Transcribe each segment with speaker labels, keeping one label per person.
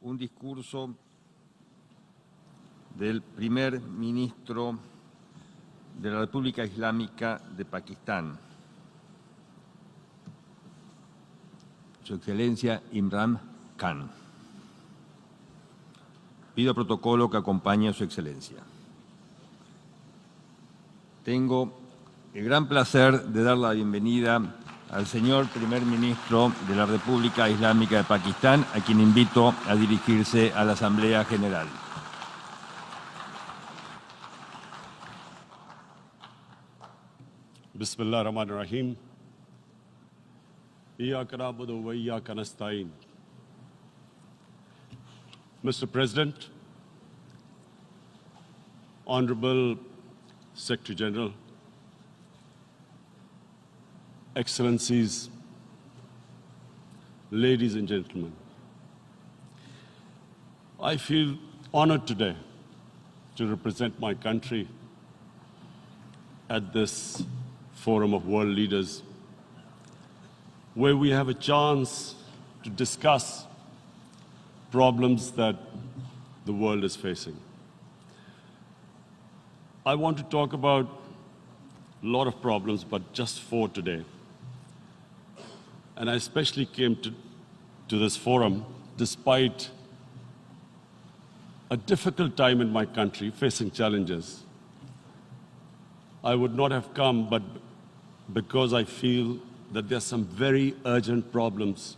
Speaker 1: un discurso del primer ministro de la República Islámica de Pakistán, Su Excelencia Imran Khan. Pido protocolo que acompañe a Su Excelencia. Tengo el gran placer de dar la bienvenida al señor primer ministro de la República Islámica de Pakistán, a quien invito a dirigirse a la Asamblea General.
Speaker 2: Bismillah ar-Rahman ar-Rahim. Iyyaka na'budu wa iyyaka nasta'in. Mr. President, Honorable Secretary General, Excellencies, ladies and gentlemen, I feel honored today to represent my country at this Forum of World Leaders, where we have a chance to discuss problems that the world is facing. I want to talk about a lot of problems, but just 4 today. And I especially came to this forum despite a difficult time in my country, facing challenges. I would not have come, but because I feel that there are some very urgent problems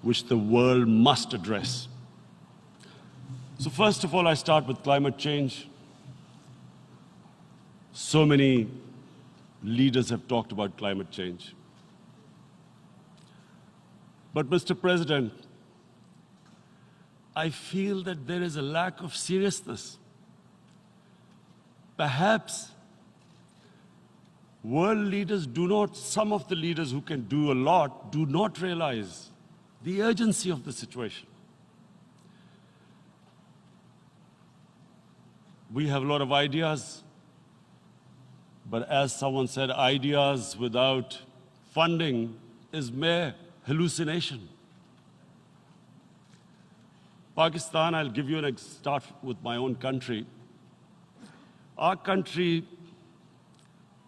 Speaker 2: which the world must address. So first of all, I start with climate change. So many leaders have talked about climate change. But Mr. President, I feel that there is a lack of seriousness. Perhaps world leaders do not, some of the leaders who can do a lot, do not realize the urgency of the situation. We have a lot of ideas, but as someone said, ideas without funding is mere hallucination. Pakistan, I'll give you start with my own country. Our country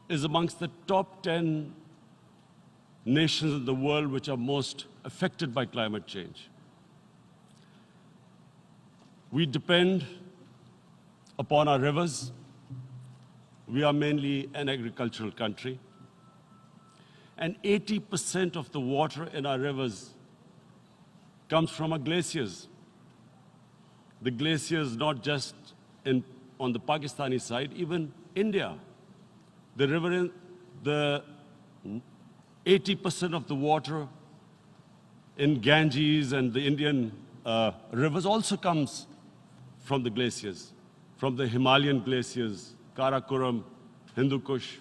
Speaker 2: is amongst the top 10 nations in the world which are most affected by climate change. We depend upon our rivers. We are mainly an agricultural country. And 80% of the water in our rivers comes from our glaciers. The glaciers not just on the Pakistani side, even India. The river, the 80% of the water in Ganges and the Indian rivers also comes from the glaciers, from the Himalayan glaciers, Karakoram, Hindu Kush.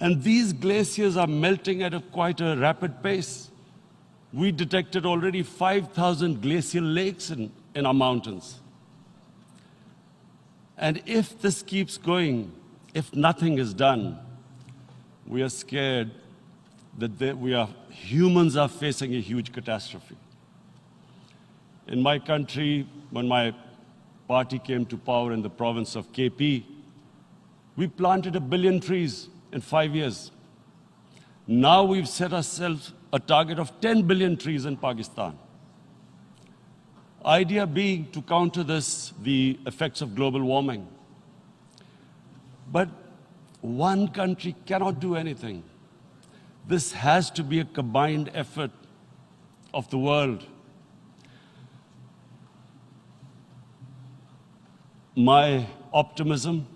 Speaker 2: And these glaciers are melting at quite a rapid pace. We detected already 5,000 glacial lakes in our mountains. And if this keeps going, if nothing is done, we are scared that humans are facing a huge catastrophe. In my country, when my party came to power in the province of KP, we planted 1 billion trees in 5 years. Now we've set ourselves a target of 10 billion trees in Pakistan. Idea being to counter this, the effects of global warming. But one country cannot do anything. This has to be a combined effort of the world. My optimism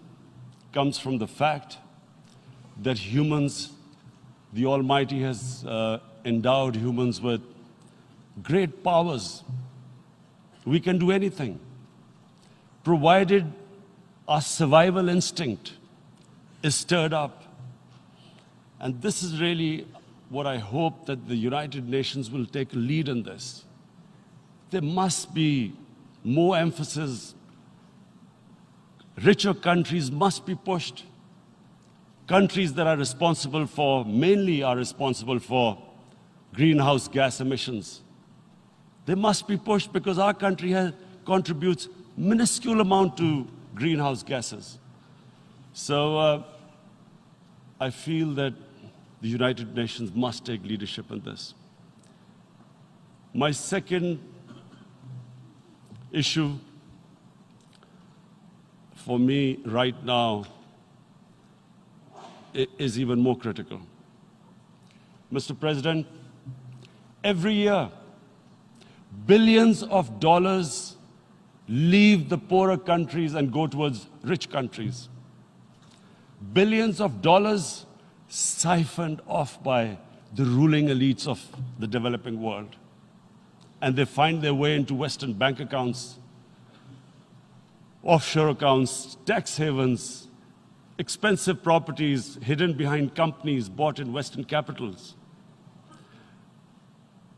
Speaker 2: comes from the fact that humans, the Almighty has endowed humans with great powers. We can do anything, provided our survival instinct is stirred up. And this is really what I hope that the United Nations will take a lead in this. There must be more emphasis. Richer countries must be pushed. Countries that are responsible for, mainly are responsible for greenhouse gas emissions. They must be pushed because our country contributes minuscule amount to greenhouse gases. So I feel that the United Nations must take leadership in this. My second issue for me right now is even more critical. Mr. President, every year, billions of dollars leave the poorer countries and go towards rich countries. Billions of dollars siphoned off by the ruling elites of the developing world. And they find their way into Western bank accounts, offshore accounts, tax havens, expensive properties hidden behind companies bought in Western capitals.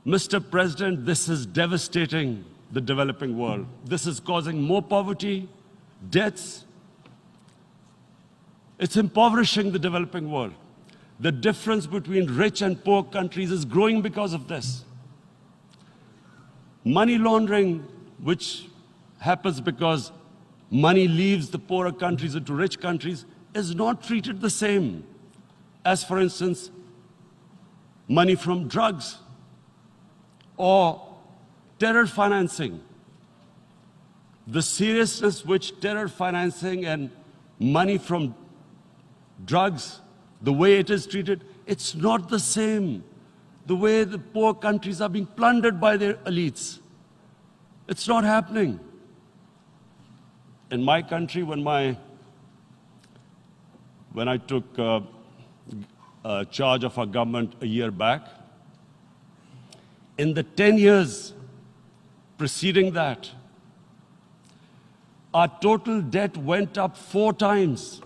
Speaker 2: Mr. President, this is devastating the developing world. This is causing more poverty, debts. It's impoverishing the developing world. The difference between rich and poor countries is growing because of this. Money laundering, which happens because money leaves the poorer countries into rich countries, is not treated the same as, for instance, money from drugs or terror financing. The seriousness which terror financing and money from drugs, the way it is treated, it's not the same. The way the poor countries are being plundered by their elites. It's not happening. In my country, when I took charge of our government a year back, in the 10 years preceding that, our total debt went up 4 times.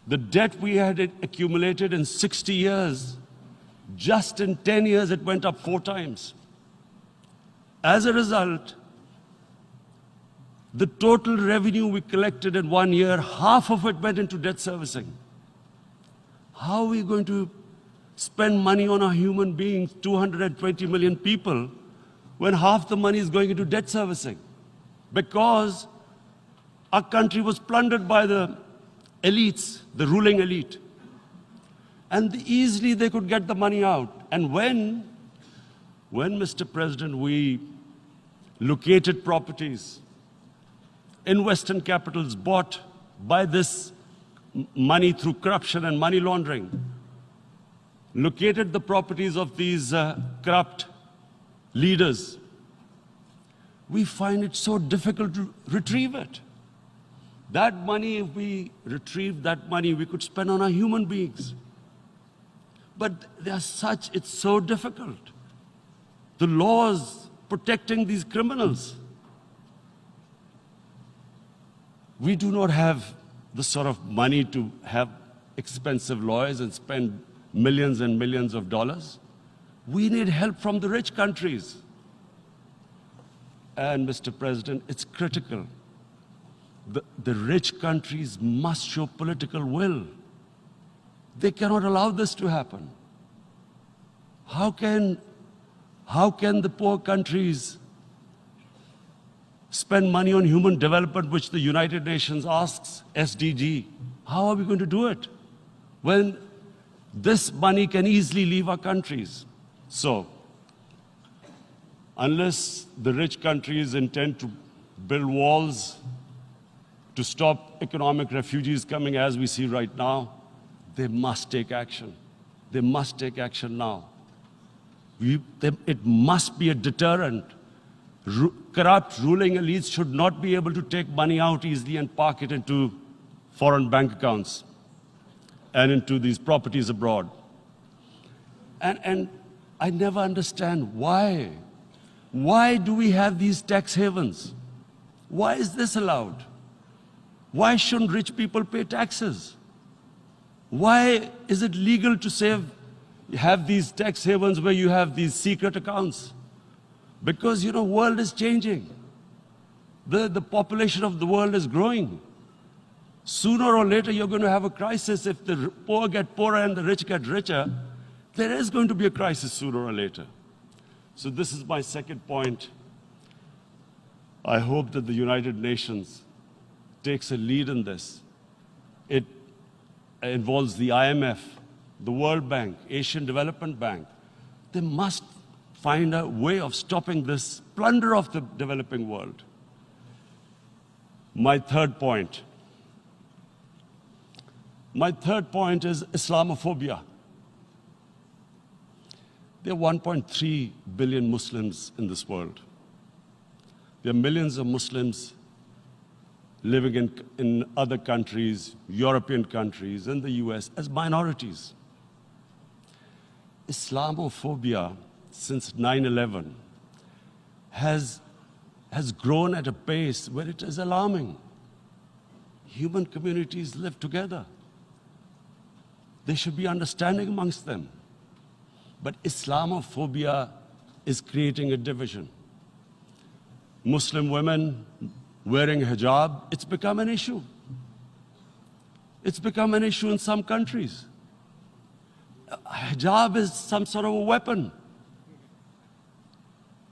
Speaker 2: The debt we had accumulated in 60 years, just in 10 years, it went up 4 times. As a result, the total revenue we collected in 1 year, half of it went into debt servicing. How are we going to spend money on our human beings, 220 million people, when half the money is going into debt servicing? Because our country was plundered by the elites, the ruling elite. And easily they could get the money out. And when, Mr. President, we located properties in Western capitals bought by this money through corruption and money laundering, located the properties of these corrupt leaders, we find it so difficult to retrieve it. That money, if we retrieved that money, we could spend on our human beings. But it's so difficult. The laws protecting these criminals. We do not have the sort of money to have expensive lawyers and spend millions and millions of dollars. We need help from the rich countries. And Mr. President, it's critical. The rich countries must show political will. They cannot allow this to happen. How can the poor countries spend money on human development, which the United Nations asks, SDG? How are we going to do it when this money can easily leave our countries? So, unless the rich countries intend to build walls to stop economic refugees coming as we see right now, they must take action. They must take action now. It must be a deterrent. Corrupt ruling elites should not be able to take money out easily and park it into foreign bank accounts and into these properties abroad. And I never understand why. Why do we have these tax havens? Why is this allowed? Why shouldn't rich people pay taxes? Why is it legal to have these tax havens where you have these secret accounts? Because, the world is changing. The population of the world is growing. Sooner or later, you're going to have a crisis. If the poor get poorer and the rich get richer, there is going to be a crisis sooner or later. So this is my second point. I hope that the United Nations takes a lead in this. It involves the IMF, the World Bank, Asian Development Bank. They must find a way of stopping this plunder of the developing world. My third point is Islamophobia. There are 1.3 billion Muslims in this world. There are millions of Muslims living in other countries, European countries, in the US, as minorities. Islamophobia, since 9/11, has grown at a pace where it is alarming. Human communities live together. There should be understanding amongst them. But Islamophobia is creating a division. Muslim women wearing hijab, it's become an issue. It's become an issue in some countries. Hijab is some sort of a weapon.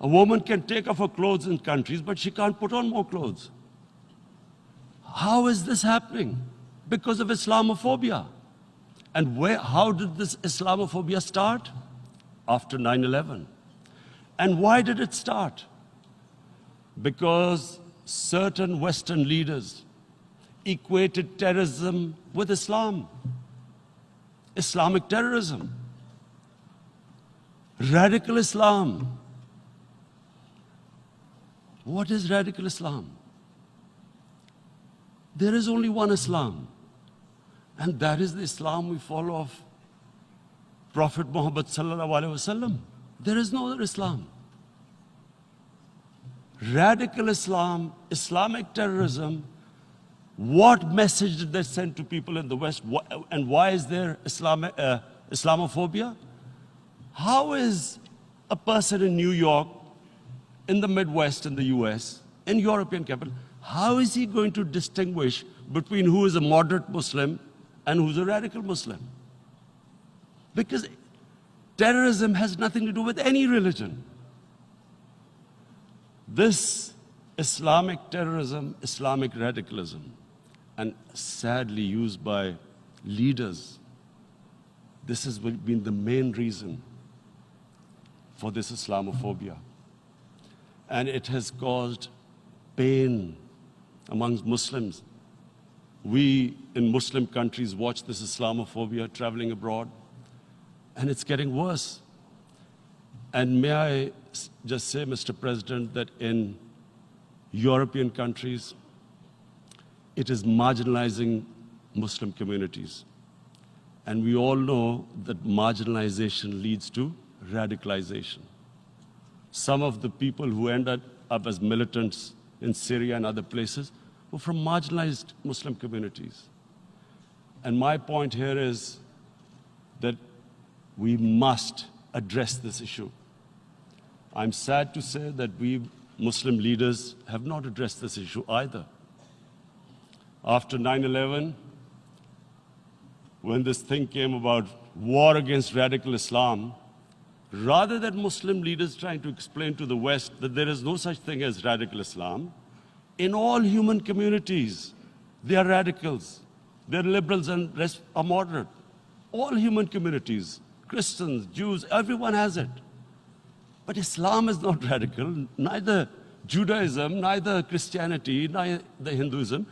Speaker 2: A woman can take off her clothes in countries, but she can't put on more clothes. How is this happening? Because of Islamophobia. And how did this Islamophobia start? After 9/11. And why did it start? Because certain Western leaders equated terrorism with Islam. Islamic terrorism. Radical Islam. What is radical Islam? There is only one Islam. And that is the Islam we follow of Prophet Muhammad sallallahu alaihi wasallam. There is no other Islam. Radical Islam, Islamic terrorism, what message did they send to people in the West? And why is there Islamophobia? How is a person in New York, in the Midwest, in the US, in European capital, how is he going to distinguish between who is a moderate Muslim and who's a radical Muslim? Because terrorism has nothing to do with any religion. This Islamic terrorism, Islamic radicalism, and sadly used by leaders, this has been the main reason for this Islamophobia. And it has caused pain amongst Muslims. We in Muslim countries watch this Islamophobia traveling abroad, and it's getting worse. And may I just say, Mr. President, that in European countries, it is marginalizing Muslim communities. And we all know that marginalization leads to radicalization. Some of the people who ended up as militants in Syria and other places were from marginalized Muslim communities. And my point here is that we must address this issue. I'm sad to say that we Muslim leaders have not addressed this issue either. After 9/11, when this thing came about war against radical Islam, rather than Muslim leaders trying to explain to the West that there is no such thing as radical Islam, in all human communities, they are radicals. They're liberals and rest are moderate. All human communities, Christians, Jews, everyone has it. But Islam is not radical, neither Judaism, neither Christianity, neither Hinduism.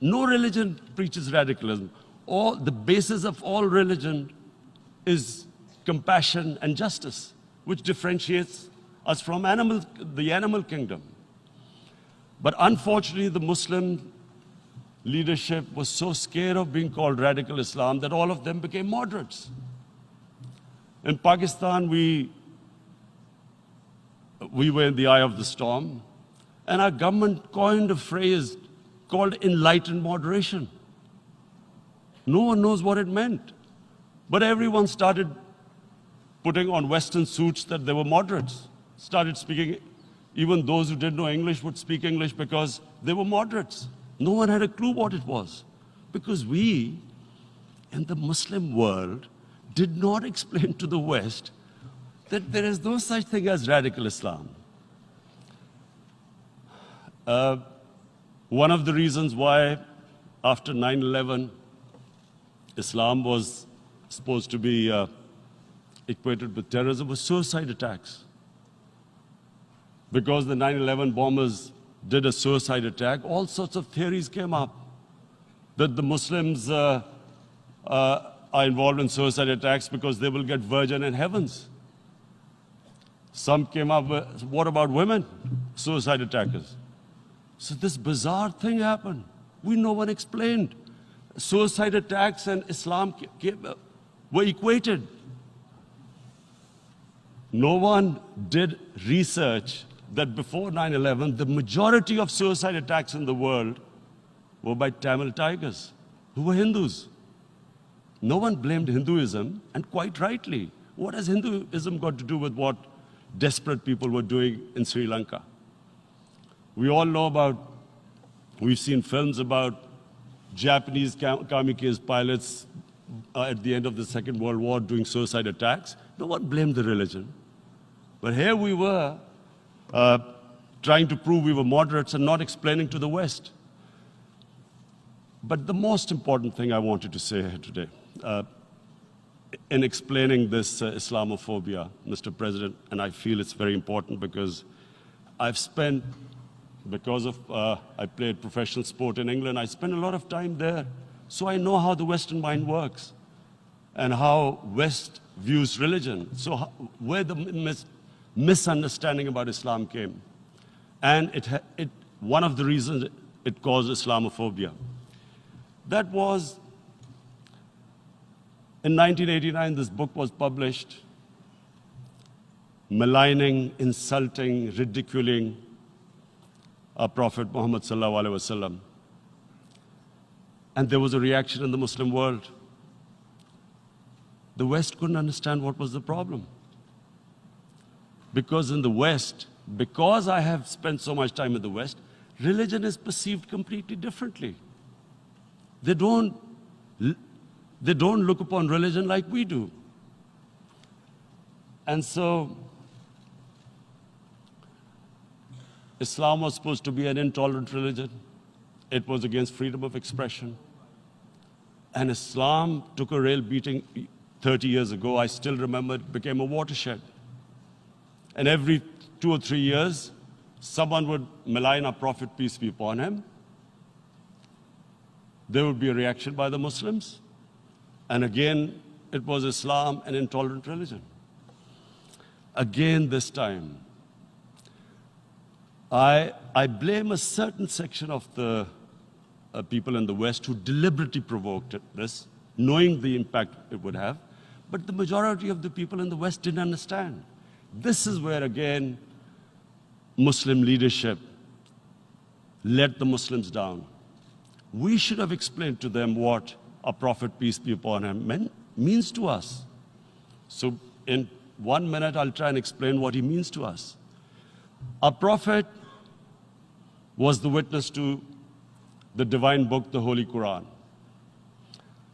Speaker 2: No religion preaches radicalism. The basis of all religion is compassion and justice, which differentiates us from the animal kingdom. But unfortunately, the Muslim leadership was so scared of being called radical Islam that all of them became moderates. In Pakistan, we were in the eye of the storm, and our government coined a phrase called enlightened moderation. No one knows what it meant. But everyone started putting on Western suits that they were moderates, started speaking. Even those who didn't know English would speak English because they were moderates. No one had a clue what it was. Because we, in the Muslim world, did not explain to the West that there is no such thing as radical Islam. One of the reasons why after 9/11, Islam was supposed to be equated with terrorism was suicide attacks. Because the 9/11 bombers did a suicide attack, all sorts of theories came up that the Muslims are involved in suicide attacks because they will get virgin in heavens. Some came up with, what about women, suicide attackers? So this bizarre thing happened. No one explained. Suicide attacks and Islam were equated. No one did research that before 9/11, the majority of suicide attacks in the world were by Tamil tigers, who were Hindus. No one blamed Hinduism, and quite rightly. What has Hinduism got to do with what desperate people were doing in Sri Lanka? We all know about, we've seen films about Japanese kamikaze pilots at the end of the Second World War doing suicide attacks. No one blamed the religion. But here we were trying to prove we were moderates and not explaining to the West. But the most important thing I wanted to say here today, in explaining this Islamophobia, Mr. President, and I feel it's very important because I've spent, because of I played professional sport in England, I spent a lot of time there. So I know how the Western mind works and how West views religion. So where the misunderstanding about Islam came. And one of the reasons it caused Islamophobia. That was, in 1989, this book was published, maligning, insulting, ridiculing our Prophet Muhammad sallallahu alaihi wasallam. And there was a reaction in the Muslim world. The West couldn't understand what was the problem. Because in the West, because I have spent so much time in the West, religion is perceived completely differently. They don't look upon religion like we do. And so, Islam was supposed to be an intolerant religion. It was against freedom of expression. And Islam took a real beating 30 years ago. I still remember it became a watershed. And every 2 or 3 years, someone would malign our Prophet, peace be upon him. There would be a reaction by the Muslims. And again, it was Islam, an intolerant religion. Again, this time, I blame a certain section of the people in the West who deliberately provoked this, knowing the impact it would have. But the majority of the people in the West didn't understand. This is where, again, Muslim leadership let the Muslims down. We should have explained to them what our Prophet, peace be upon him, means to us. So in 1 minute, I'll try and explain what he means to us. Our Prophet was the witness to the divine book, the Holy Quran.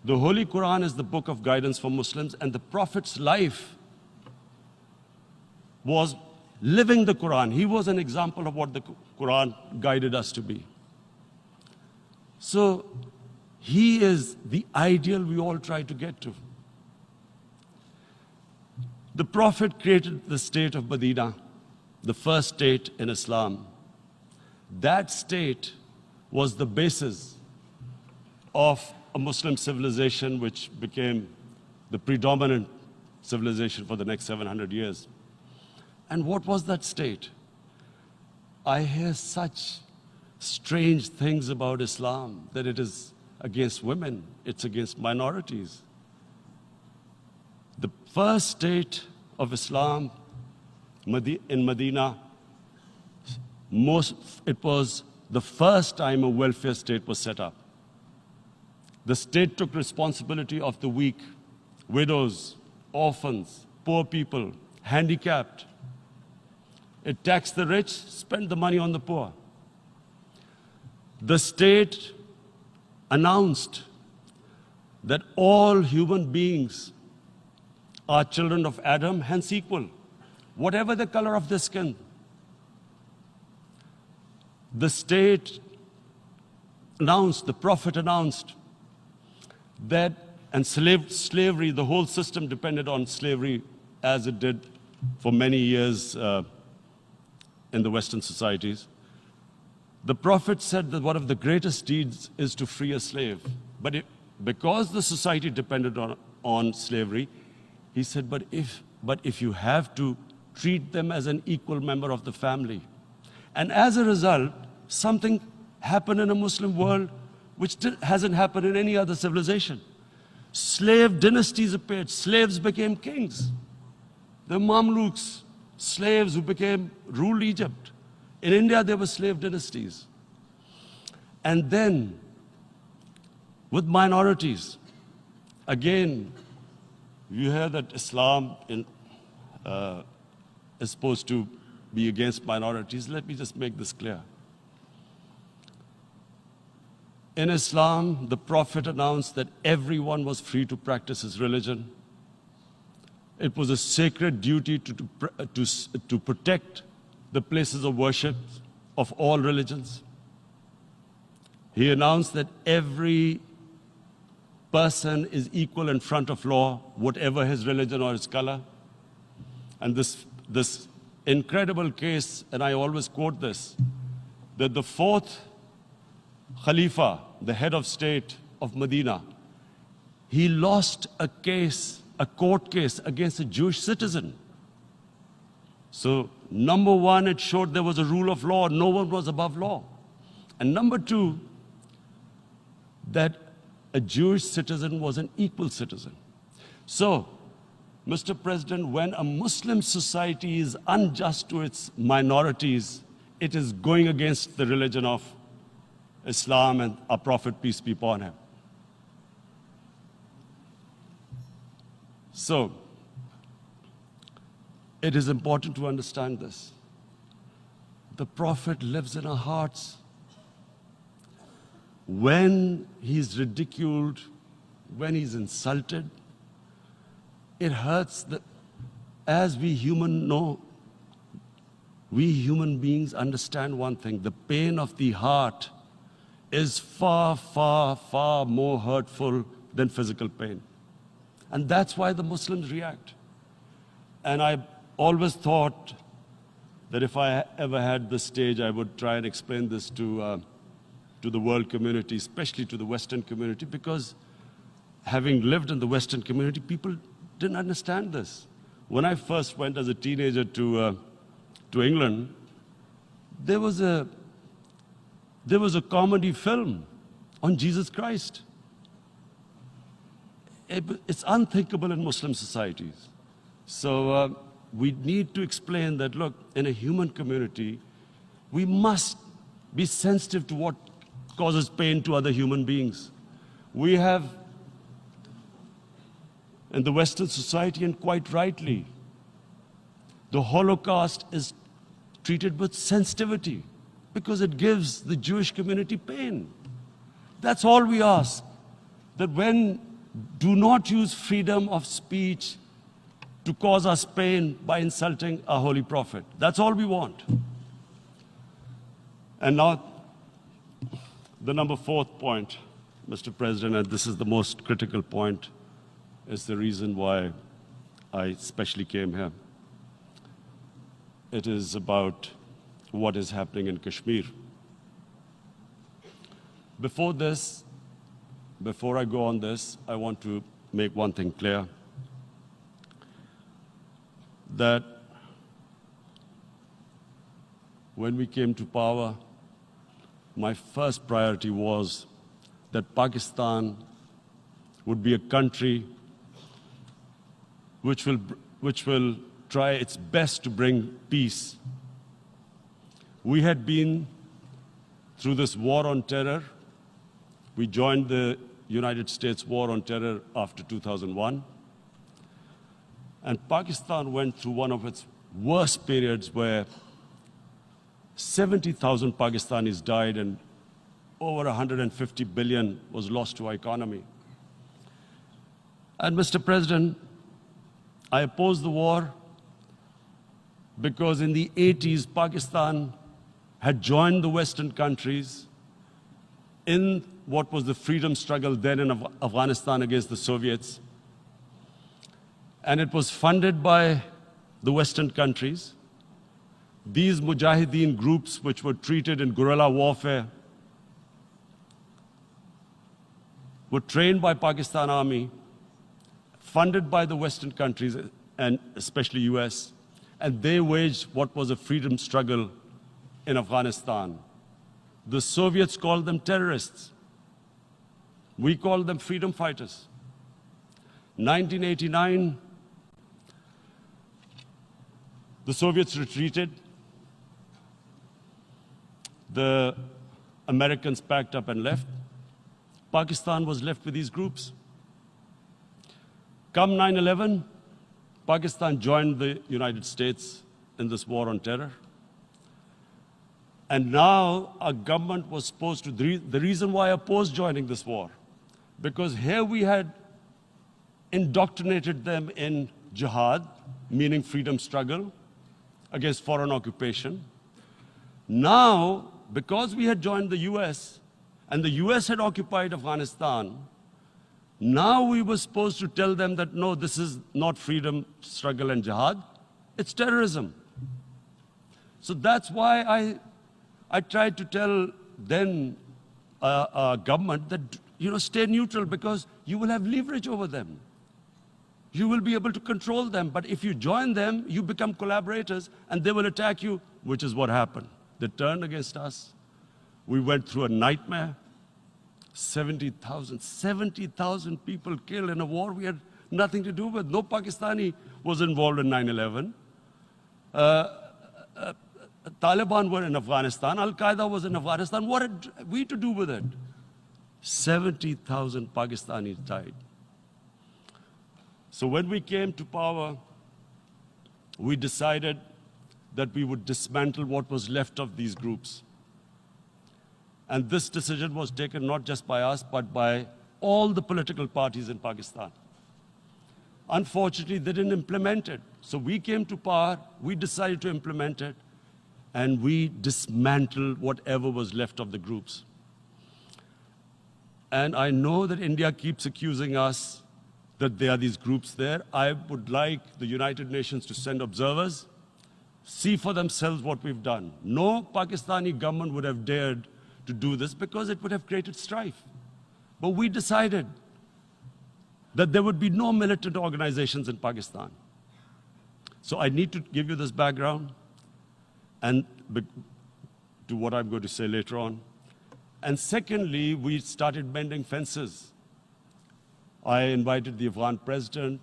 Speaker 2: The Holy Quran is the book of guidance for Muslims, and the Prophet's life was living the Quran. He was an example of what the Quran guided us to be. So he is the ideal we all try to get to. The Prophet created the state of Medina, the first state in Islam. That state was the basis of a Muslim civilization which became the predominant civilization for the next 700 years. And what was that state? I hear such strange things about Islam, that it is against women, it's against minorities. The first state of Islam in Medina, it was the first time a welfare state was set up. The state took responsibility of the weak, widows, orphans, poor people, handicapped. It taxed the rich, spent the money on the poor. The state announced that all human beings are children of Adam, hence equal, whatever the color of their skin. the state announced, the Prophet announced that, and slavery, the whole system depended on slavery as it did for many years in the Western societies. The Prophet said that one of the greatest deeds is to free a slave. But because the society depended on slavery, he said, but if you have to treat them as an equal member of the family. And as a result, something happened in a Muslim world which hasn't happened in any other civilization. Slave dynasties appeared. Slaves became kings. The Mamluks, slaves who ruled Egypt. In India, there were slave dynasties. And then, with minorities, again, you hear that Islam is supposed to be against minorities. Let me just make this clear. In Islam, the Prophet announced that everyone was free to practice his religion. It was a sacred duty to protect the places of worship of all religions. He announced that every person is equal in front of law, whatever his religion or his color. And this incredible case, and I always quote this, that the fourth Khalifa, the head of state of Medina, he lost a court case against a Jewish citizen. So, number one, it showed there was a rule of law, no one was above law. And number two, that a Jewish citizen was an equal citizen. So, Mr. President, when a Muslim society is unjust to its minorities, it is going against the religion of Islam and our Prophet, peace be upon him. So, it is important to understand this. The Prophet lives in our hearts. When he's ridiculed, when he's insulted, it hurts. As we human beings understand one thing: the pain of the heart is far, far, far more hurtful than physical pain. And that's why the Muslims react. And I always thought that if I ever had this stage, I would try and explain this to the world community, especially to the Western community, because having lived in the Western community, people didn't understand this. When I first went as a teenager to England, there was a comedy film on Jesus Christ. It's unthinkable in Muslim societies. So we need to explain that, look, in a human community, we must be sensitive to what causes pain to other human beings. We have, in the Western society, and quite rightly, the Holocaust is treated with sensitivity because it gives the Jewish community pain. That's all we ask, that do not use freedom of speech to cause us pain by insulting our Holy Prophet. That's all we want. And now, the number 4th point, Mr. President, and this is the most critical point, is the reason why I especially came here. It is about what is happening in Kashmir. Before I go on this, I want to make one thing clear, that when we came to power, my first priority was that Pakistan would be a country which will try its best to bring peace. We had been through this war on terror. We joined the United States war on terror after 2001. And Pakistan went through one of its worst periods where 70,000 Pakistanis died and over 150 billion was lost to our economy. And Mr. President, I opposed the war because in the 80s, Pakistan had joined the Western countries in what was the freedom struggle then in Afghanistan against the Soviets. And it was funded by the Western countries. These Mujahideen groups, which were treated in guerrilla warfare, were trained by Pakistan Army, funded by the Western countries, and especially US, and they waged what was a freedom struggle in Afghanistan. The Soviets called them terrorists. We called them freedom fighters. 1989, the Soviets retreated. The Americans packed up and left. Pakistan was left with these groups. Come 9/11, Pakistan joined the United States in this war on terror. And now our government was supposed to, the reason why I opposed joining this war, because here we had indoctrinated them in jihad, meaning freedom struggle against foreign occupation. Now, because we had joined the US, and the US had occupied Afghanistan, now we were supposed to tell them that, no, this is not freedom struggle and jihad, it's terrorism. So that's why I tried to tell then government that, stay neutral, because you will have leverage over them. You will be able to control them. But if you join them, you become collaborators, and they will attack you, which is what happened. They turned against us. We went through a nightmare. 70,000 people killed in a war we had nothing to do with. No Pakistani was involved in 9/11. Taliban were in Afghanistan. Al-Qaeda was in Afghanistan. What had we to do with it? 70,000 Pakistanis died. So when we came to power, we decided that we would dismantle what was left of these groups. And this decision was taken not just by us, but by all the political parties in Pakistan. Unfortunately, they didn't implement it. So we came to power, we decided to implement it, and we dismantled whatever was left of the groups. And I know that India keeps accusing us that there are these groups there. I would like the United Nations to send observers, see for themselves what we've done. No Pakistani government would have dared to do this because it would have created strife. But we decided that there would be no militant organizations in Pakistan. So I need to give you this background and to what I'm going to say later on. And secondly, we started mending fences. I invited the Afghan president.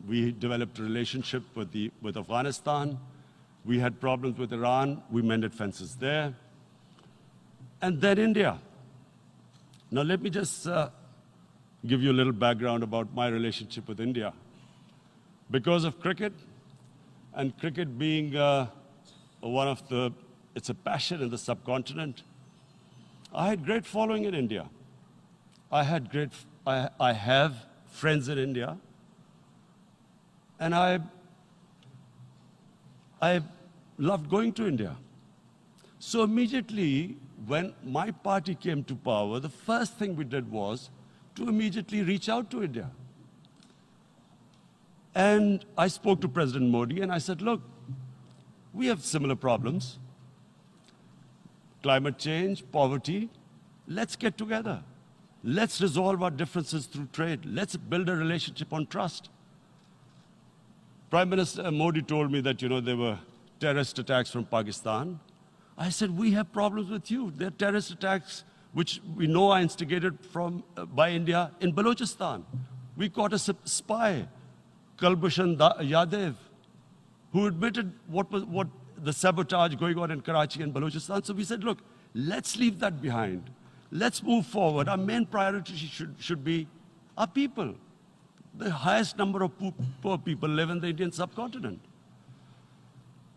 Speaker 2: We developed a relationship with Afghanistan. We had problems with Iran. We mended fences there. And then India. Now let me just give you a little background about my relationship with India. Because of cricket, and cricket being it's a passion in the subcontinent, I had great following in India. I have friends in India, and I loved going to India. So immediately, when my party came to power, the first thing we did was to immediately reach out to India. And I spoke to President Modi, and I said, look, we have similar problems. Climate change, poverty, let's get together. Let's resolve our differences through trade. Let's build a relationship on trust. Prime Minister Modi told me that, there were terrorist attacks from Pakistan. I said, we have problems with you. There are terrorist attacks which we know are instigated by India in Balochistan. We caught a spy, Kulbhushan Yadav, who admitted what the sabotage going on in Karachi and Balochistan. So we said, look, let's leave that behind. Let's move forward. Our main priority should be our people. The highest number of poor people live in the Indian subcontinent.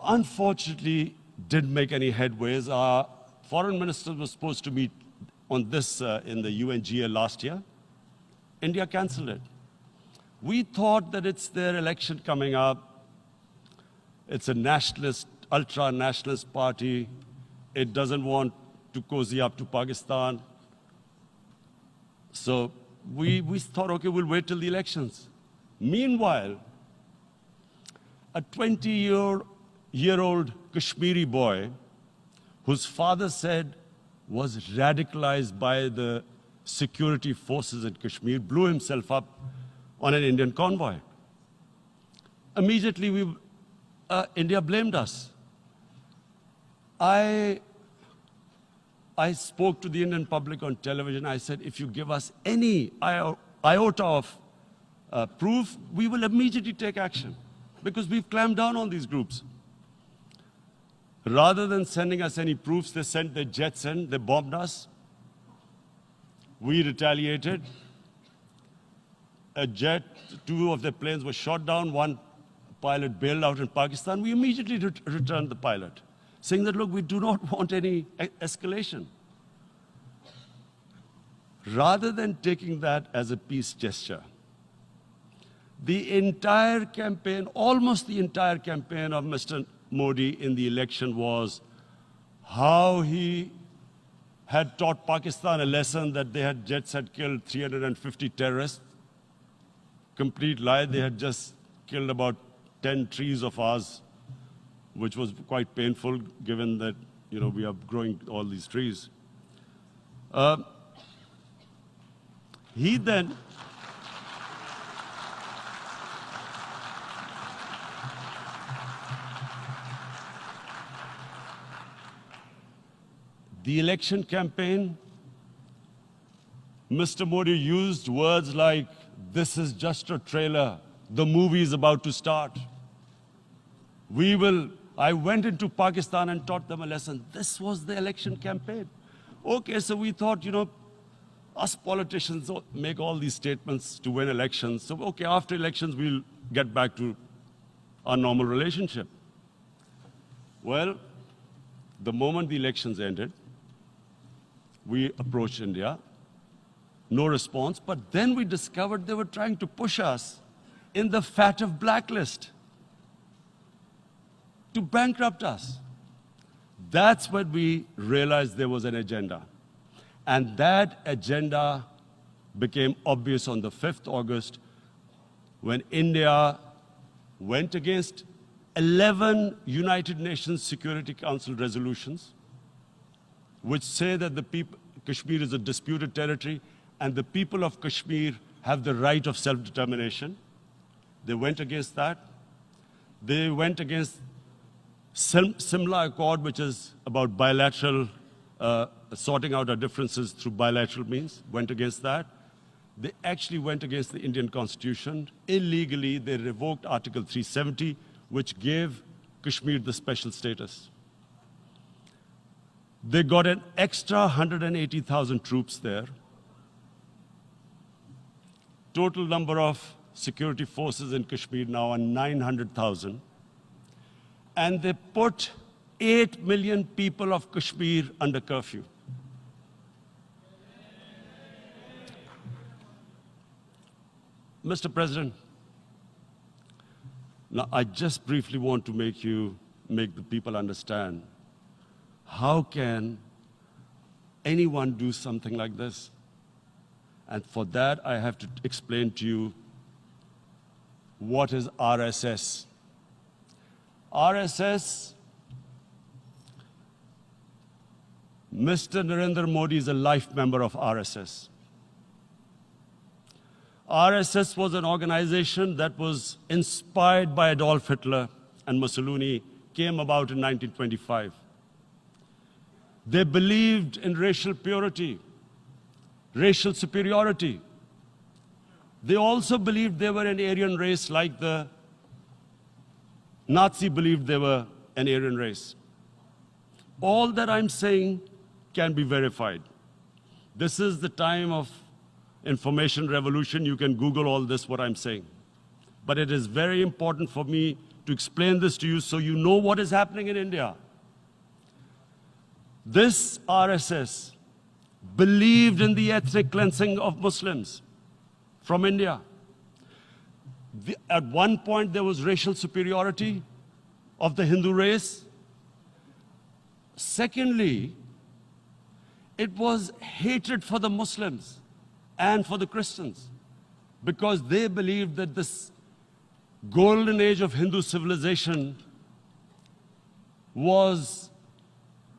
Speaker 2: Unfortunately, didn't make any headways. Our foreign ministers were supposed to meet on this in the UNGA last year. India canceled it. We thought that it's their election coming up. It's a nationalist, ultra-nationalist party. it doesn't want to cozy up to Pakistan. So we thought, okay, we'll wait till the elections. Meanwhile, a 20-year-old Kashmiri boy, whose father said was radicalized by the security forces in Kashmir, blew himself up on an Indian convoy. Immediately, India blamed us. I spoke to the Indian public on television. I said, if you give us any iota of proof, we will immediately take action, because we've clamped down on these groups. Rather than sending us any proofs, they sent their jets in, they bombed us. We retaliated. A jet, 2 of their planes were shot down, 1 pilot bailed out in Pakistan. We immediately returned the pilot, saying that, look, we do not want any escalation. Rather than taking that as a peace gesture, the entire campaign, almost the entire campaign of Mr. Modi in the election was how he had taught Pakistan a lesson that jets had killed 350 terrorists. Complete lie. They had just killed about 10 trees of ours, which was quite painful given that, we are growing all these trees. He then the election campaign, Mr. Modi used words like, this is just a trailer, the movie is about to start. I went into Pakistan and taught them a lesson. This was the election campaign. Okay, so we thought, us politicians make all these statements to win elections. So, okay, after elections, we'll get back to our normal relationship. Well, the moment the elections ended, we approached India, no response, but then we discovered they were trying to push us in the FATF blacklist to bankrupt us. That's when we realized there was an agenda. And that agenda became obvious on the 5th August when India went against 11 United Nations Security Council resolutions, which say that Kashmir is a disputed territory and the people of Kashmir have the right of self-determination. They went against that. They went against Simla Accord, which is about bilateral, sorting out our differences through bilateral means, went against that. They actually went against the Indian Constitution. Illegally, they revoked Article 370, which gave Kashmir the special status. They got an extra 180,000 troops there. Total number of security forces in Kashmir now are 900,000. And they put 8 million people of Kashmir under curfew. Mr. President, now I just briefly want to make the people understand, how can anyone do something like this? And for that, I have to explain to you what is RSS. RSS, Mr. Narendra Modi is a life member of RSS. RSS was an organization that was inspired by Adolf Hitler and Mussolini, came about in 1925. They believed in racial purity, racial superiority. They also believed they were an Aryan race like the Nazi believed they were an Aryan race. All that I'm saying can be verified. This is the time of information revolution. You can Google all this, what I'm saying. But it is very important for me to explain this to you so you know what is happening in India. This RSS believed in the ethnic cleansing of Muslims from India. At one point, there was racial superiority of the Hindu race. Secondly, it was hatred for the Muslims and for the Christians, because they believed that this golden age of Hindu civilization was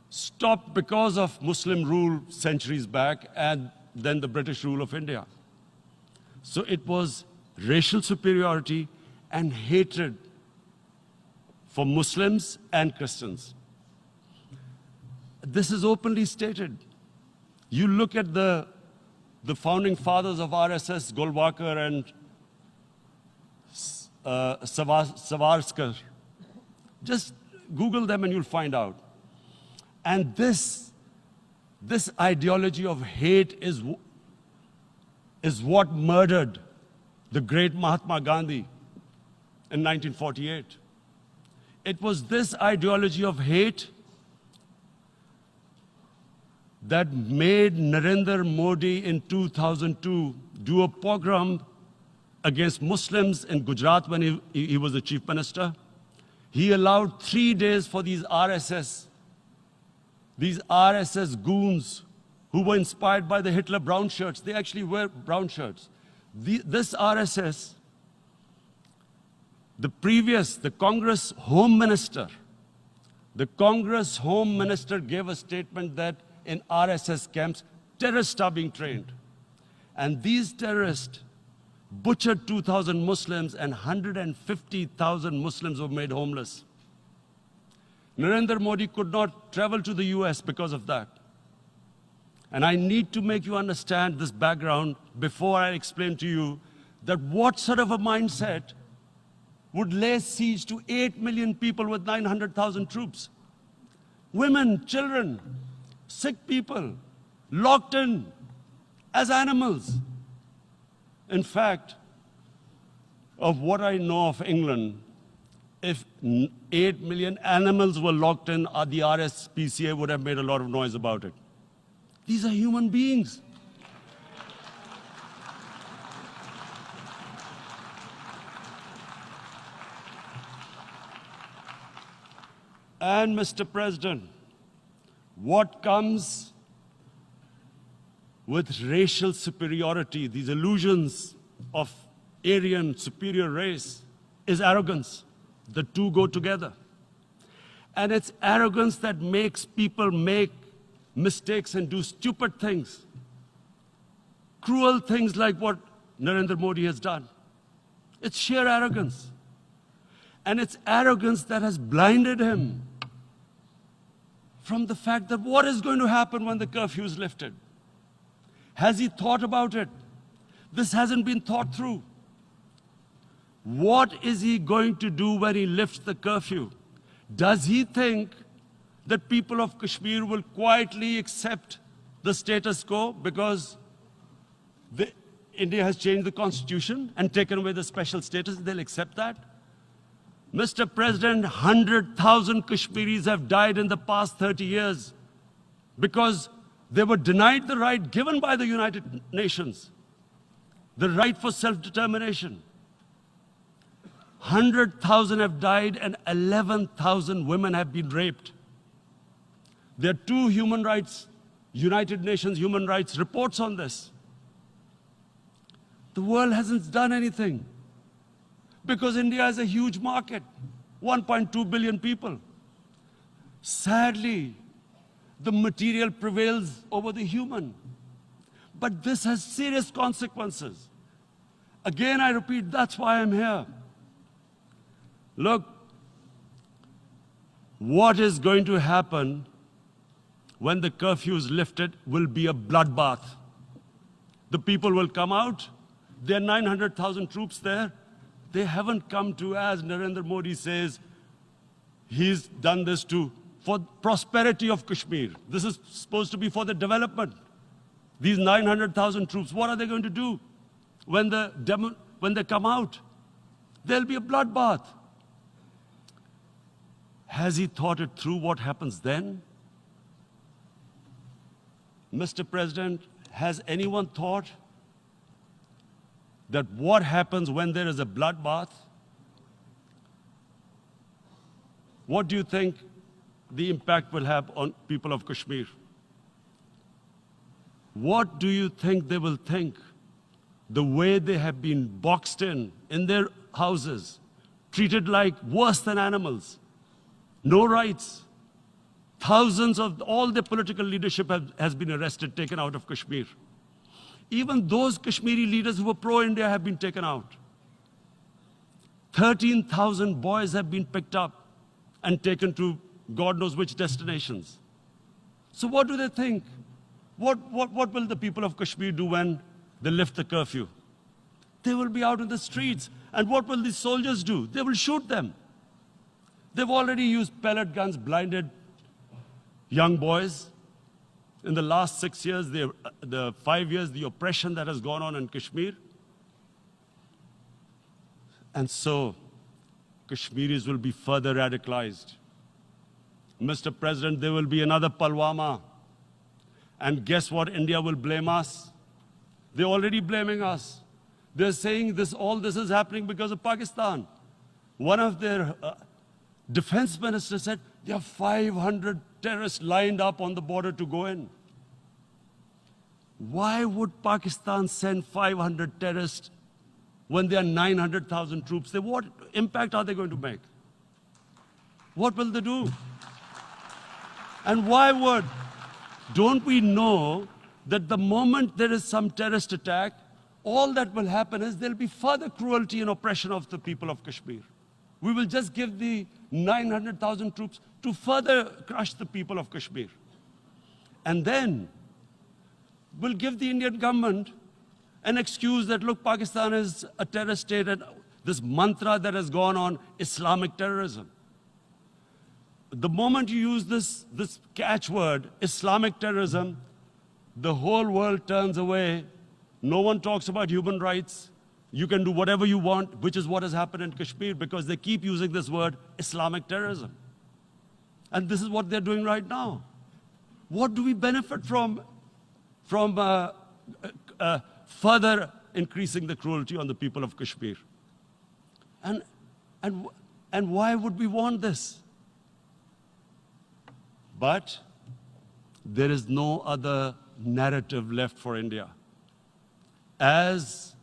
Speaker 2: stopped because of Muslim rule centuries back and then the British rule of India. So it was racial superiority and hatred for Muslims and Christians. This is openly stated. You look at the founding fathers of RSS, Golwalkar and Savarkar. Just Google them and you'll find out. And this ideology of hate is what murdered the great Mahatma Gandhi in 1948. It was this ideology of hate that made Narendra Modi in 2002 do a pogrom against Muslims in Gujarat when he was the chief minister. He allowed 3 days for these RSS goons who were inspired by the Hitler brown shirts. They actually wear brown shirts. This RSS, the Congress Home Minister gave a statement that in RSS camps, terrorists are being trained. And these terrorists butchered 2,000 Muslims and 150,000 Muslims were made homeless. Narendra Modi could not travel to the US because of that. And I need to make you understand this background before I explain to you that what sort of a mindset would lay siege to 8 million people with 900,000 troops. Women, children, sick people, locked in as animals. In fact, of what I know of England, if 8 million animals were locked in, the RSPCA would have made a lot of noise about it. These are human beings. And Mr. President, what comes with racial superiority, these illusions of Aryan superior race, is arrogance. The two go together. And it's arrogance that makes people make mistakes and do stupid things. Cruel things like what Narendra Modi has done. It's sheer arrogance. And it's arrogance that has blinded him from the fact that what is going to happen when the curfew is lifted? Has he thought about it? This hasn't been thought through. What is he going to do when he lifts the curfew? Does he think that people of Kashmir will quietly accept the status quo because India has changed the constitution and taken away the special status? They'll accept that? Mr. President, 100,000 Kashmiris have died in the past 30 years because they were denied the right given by the United Nations, the right for self-determination. 100,000 have died and 11,000 women have been raped. There are 2 human rights, United Nations human rights reports on this. The world hasn't done anything because India is a huge market, 1.2 billion people. Sadly, the material prevails over the human. But this has serious consequences. Again, I repeat, that's why I'm here. Look, what is going to happen when the curfew is lifted will be a bloodbath. The people will come out. There are 900,000 troops there. They haven't come to, as Narendra Modi says, he's done this for prosperity of Kashmir. This is supposed to be for the development. These 900,000 troops, what are they going to do when they come out? There'll be a bloodbath. Has he thought it through what happens then? Mr. President, has anyone thought that what happens when there is a bloodbath? What do you think the impact will have on people of Kashmir. What do you think they will think? The way they have been boxed in their houses, treated like worse than animals, no rights. Thousands of all the political leadership has been arrested, taken out of Kashmir. Even those Kashmiri leaders who were pro-India have been taken out. 13,000 boys have been picked up and taken to God knows which destinations. So what do they think? What will the people of Kashmir do when they lift the curfew? They will be out in the streets. And what will these soldiers do? They will shoot them. They've already used pellet guns, blinded young boys. In the last 6 years, the 5 years, the oppression that has gone on in Kashmir. And so, Kashmiris will be further radicalized. Mr. President, there will be another Pulwama. And guess what? India will blame us. They're already blaming us. They're saying all this is happening because of Pakistan. One of their defense ministers said, there are 500 terrorists lined up on the border to go in. Why would Pakistan send 500 terrorists when there are 900,000 troops? What impact are they going to make? What will they do? And why would? Don't we know that the moment there is some terrorist attack, all that will happen is there'll be further cruelty and oppression of the people of Kashmir. We will just give the 900,000 troops to further crush the people of Kashmir. And then we'll give the Indian government an excuse that, look, Pakistan is a terrorist state, and this mantra that has gone on, Islamic terrorism. The moment you use this catchword, Islamic terrorism, the whole world turns away. No one talks about human rights. You can do whatever you want, which is what has happened in Kashmir, because they keep using this word, Islamic terrorism. And this is what they're doing right now. What do we benefit from further increasing the cruelty on the people of Kashmir? And why would we want this? But there is no other narrative left for India. As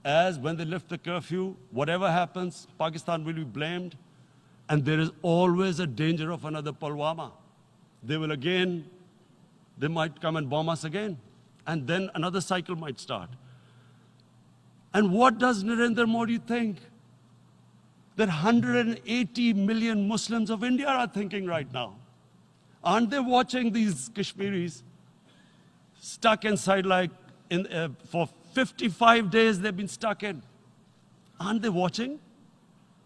Speaker 2: when they lift the curfew, whatever happens, Pakistan will be blamed, and there is always a danger of another Pulwama. They might come and bomb us again, and then another cycle might start. And what does Narendra Modi think? That 180 million Muslims of India are thinking right now. Aren't they watching these Kashmiris stuck inside for 55 days they've been stuck in? Aren't they watching?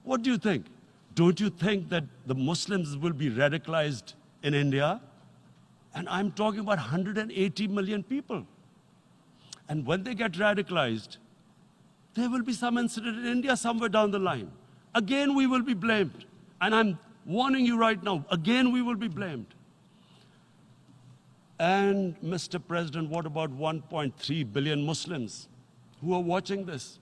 Speaker 2: What do you think? Don't you think that the Muslims will be radicalized in India? And I'm talking about 180 million people. And when they get radicalized, there will be some incident in India somewhere down the line. Again, we will be blamed. And I'm warning you right now, again, we will be blamed. And Mr. President, what about 1.3 billion Muslims who are watching this?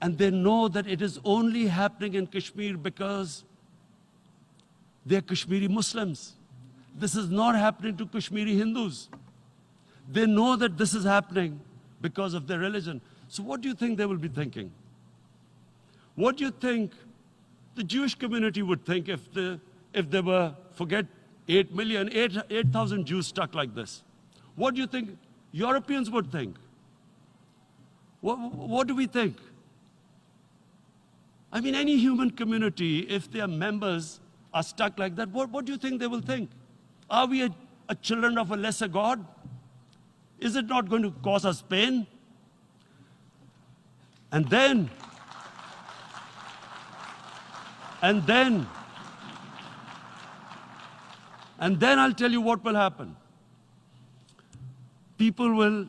Speaker 2: And they know that it is only happening in Kashmir because they're Kashmiri Muslims. This is not happening to Kashmiri Hindus. They know that this is happening because of their religion. So what do you think they will be thinking? What do you think the Jewish community would think if there were, forget 8,000 Jews stuck like this? What do you think Europeans would think? What do we think? I mean, any human community, if their members are stuck like that, what do you think they will think? Are we a children of a lesser God? Is it not going to cause us pain? And then I'll tell you what will happen. People will,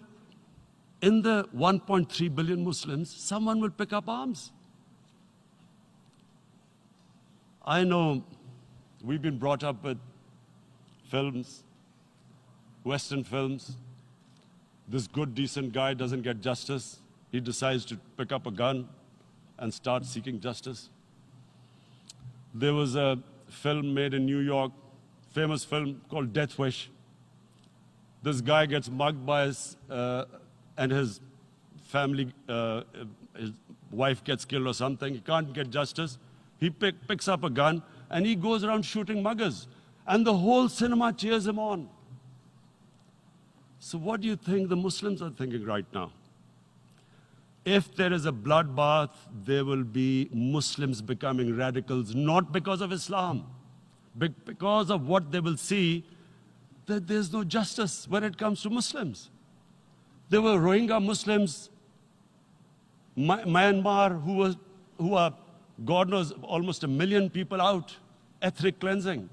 Speaker 2: in the 1.3 billion Muslims, someone will pick up arms. I know we've been brought up with films, Western films. This good, decent guy doesn't get justice. He decides to pick up a gun and start seeking justice. There was a film made in New York, famous film called Death Wish. This guy gets mugged by and his family, his wife gets killed or something. He can't get justice. He picks up a gun and he goes around shooting muggers. And the whole cinema cheers him on. So what do you think the Muslims are thinking right now? If there is a bloodbath, there will be Muslims becoming radicals, not because of Islam, but because of what they will see, that there's no justice when it comes to Muslims. There were Rohingya Muslims, Myanmar, who are, God knows, almost 1 million people out, ethnic cleansing.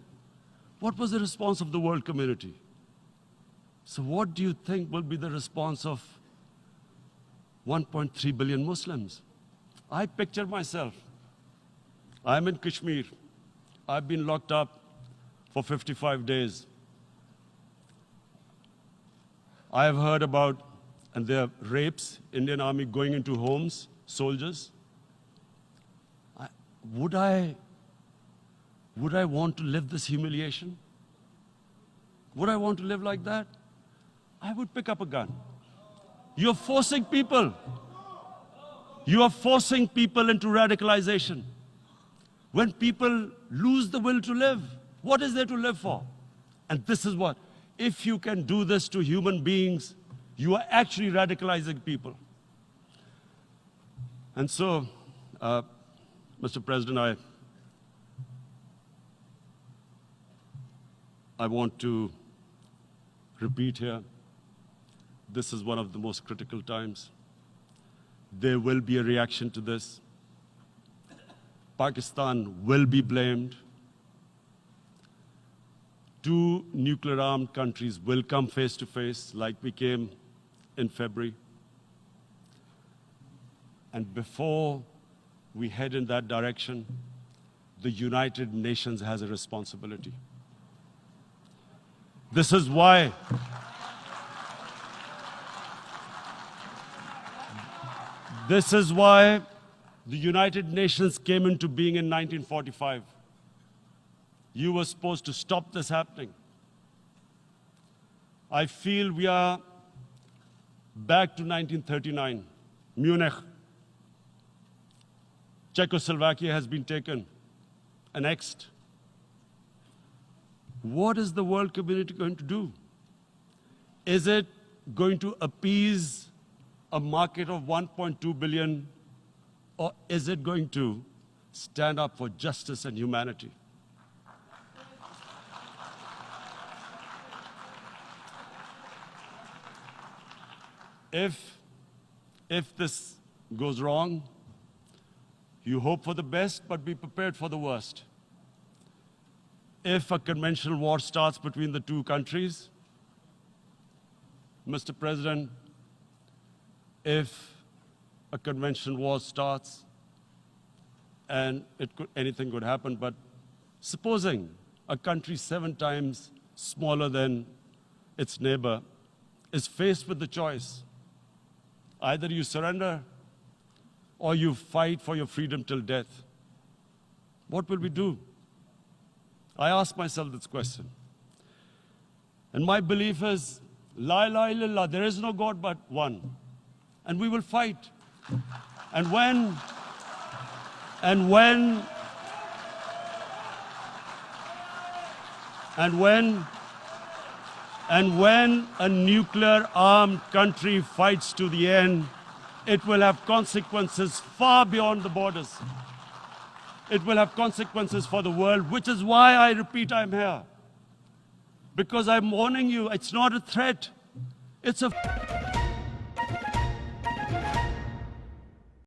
Speaker 2: What was the response of the world community? So what do you think will be the response of 1.3 billion Muslims? I picture myself. I'm in Kashmir. I've been locked up for 55 days. I have heard about, and there are rapes, Indian Army going into homes, soldiers. Would I want to live this humiliation? Would I want to live like that? I would pick up a gun. You're forcing people. You are forcing people into radicalization. When people lose the will to live, what is there to live for? And this is what, if you can do this to human beings, you are actually radicalizing people. And so, Mr. President, I want to repeat here, this is one of the most critical times. There will be a reaction to this. Pakistan will be blamed. 2 nuclear-armed countries will come face to face like we came in February. And before we head in that direction, the United Nations has a responsibility. This is why the United Nations came into being in 1945. You were supposed to stop this happening. I feel we are back to 1939, Munich. Czechoslovakia has been taken, annexed. What is the world community going to do? Is it going to appease a market of 1.2 billion, or is it going to stand up for justice and humanity? If this goes wrong, you hope for the best, but be prepared for the worst. If a conventional war starts between the 2 countries, Mr. President, if a conventional war starts, and anything could happen, but supposing a country 7 times smaller than its neighbor is faced with the choice, either you surrender or you fight for your freedom till death, what will we do? I ask myself this question. And my belief is, La ilaha illallah, there is no God but one. And we will fight. And when a nuclear-armed country fights to the end, it will have consequences far beyond the borders. It will have consequences for the world, which is why I repeat I'm here. Because I'm warning you, it's not a threat, it's a